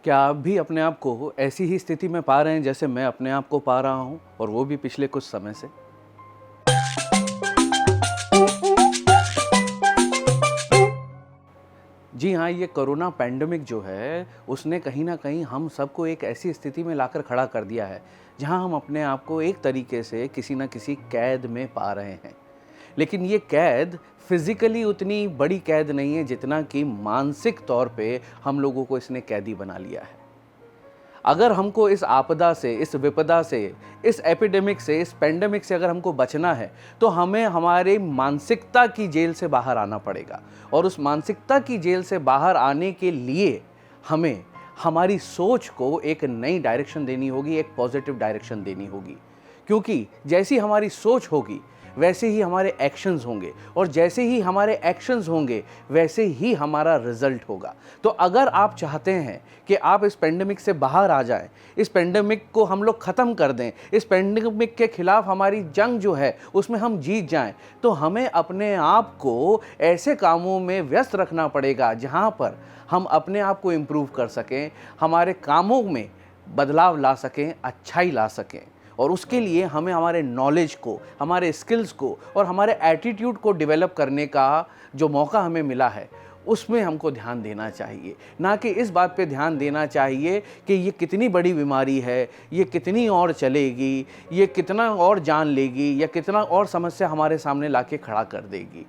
क्या आप भी अपने आप को ऐसी ही स्थिति में पा रहे हैं जैसे मैं अपने आप को पा रहा हूँ, और वो भी पिछले कुछ समय से? जी हाँ, ये कोरोना पैंडेमिक जो है, उसने कहीं न कहीं हम सबको एक ऐसी स्थिति में लाकर खड़ा कर दिया है, जहाँ हम अपने आप को एक तरीके से किसी न किसी कैद में पा रहे हैं। लेकिन ये कैद फ़िज़िकली उतनी बड़ी कैद नहीं है, जितना कि मानसिक तौर पे हम लोगों को इसने कैदी बना लिया है। अगर हमको इस आपदा से, इस विपदा से, इस एपिडेमिक से, इस पैंडेमिक से अगर हमको बचना है, तो हमें हमारी मानसिकता की जेल से बाहर आना पड़ेगा। और उस मानसिकता की जेल से बाहर आने के लिए हमें हमारी सोच को एक नई डायरेक्शन देनी होगी, एक पॉजिटिव डायरेक्शन देनी होगी। क्योंकि जैसी हमारी सोच होगी, वैसे ही हमारे एक्शंस होंगे, और जैसे ही हमारे एक्शंस होंगे, वैसे ही हमारा रिजल्ट होगा। तो अगर आप चाहते हैं कि आप इस पेंडेमिक से बाहर आ जाएं, इस पेंडेमिक को हम लोग ख़त्म कर दें, इस पेंडेमिक के खिलाफ हमारी जंग जो है उसमें हम जीत जाएं, तो हमें अपने आप को ऐसे कामों में व्यस्त रखना पड़ेगा जहां पर हम अपने आप को इम्प्रूव कर सकें, हमारे कामों में बदलाव ला सकें, अच्छाई ला सकें। और उसके लिए हमें हमारे नॉलेज को, हमारे स्किल्स को और हमारे एटीट्यूड को डेवलप करने का जो मौका हमें मिला है, उसमें हमको ध्यान देना चाहिए। ना कि इस बात पे ध्यान देना चाहिए कि ये कितनी बड़ी बीमारी है, ये कितनी और चलेगी, ये कितना और जान लेगी, या कितना और समस्या हमारे सामने लाके खड़ा कर देगी।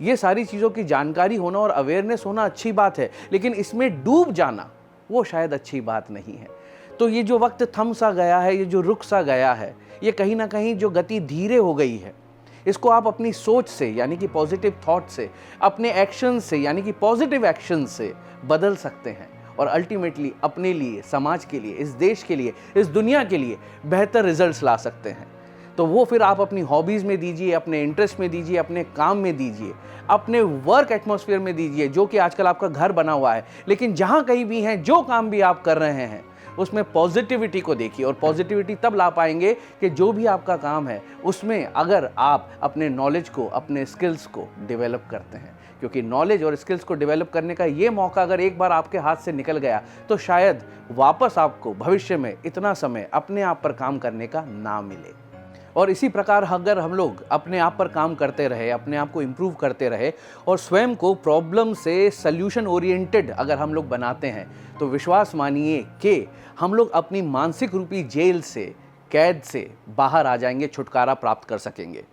ये सारी चीज़ों की जानकारी होना और अवेयरनेस होना अच्छी बात है, लेकिन इसमें डूब जाना वो शायद अच्छी बात नहीं है। तो ये जो वक्त थम सा गया है, ये जो रुक सा गया है, ये कहीं ना कहीं जो गति धीरे हो गई है, इसको आप अपनी सोच से यानी कि पॉजिटिव थॉट से, अपने एक्शन से यानी कि पॉजिटिव एक्शन से बदल सकते हैं। और अल्टीमेटली अपने लिए, समाज के लिए, इस देश के लिए, इस दुनिया के लिए बेहतर रिजल्ट्स ला सकते हैं। तो वो फिर आप अपनी हॉबीज़ में दीजिए, अपने इंटरेस्ट में दीजिए, अपने काम में दीजिए, अपने वर्क एटमॉस्फेयर में दीजिए, जो कि आजकल आपका घर बना हुआ है। लेकिन जहाँ कहीं भी हैं, जो काम भी आप कर रहे हैं, उसमें पॉजिटिविटी को देखिए। और पॉजिटिविटी तब ला पाएंगे कि जो भी आपका काम है उसमें अगर आप अपने नॉलेज को, अपने स्किल्स को डेवलप करते हैं। क्योंकि नॉलेज और स्किल्स को डेवलप करने का ये मौका अगर एक बार आपके हाथ से निकल गया, तो शायद वापस आपको भविष्य में इतना समय अपने आप पर काम करने का ना मिले। और इसी प्रकार अगर हम लोग अपने आप पर काम करते रहे, अपने आप को इम्प्रूव करते रहे, और स्वयं को प्रॉब्लम से सल्यूशन ओरिएंटेड अगर हम लोग बनाते हैं, तो विश्वास मानिए कि हम लोग अपनी मानसिक रूपी जेल से, कैद से बाहर आ जाएंगे, छुटकारा प्राप्त कर सकेंगे।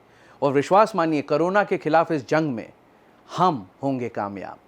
और विश्वास मानिए, कोरोना के खिलाफ इस जंग में हम होंगे कामयाब।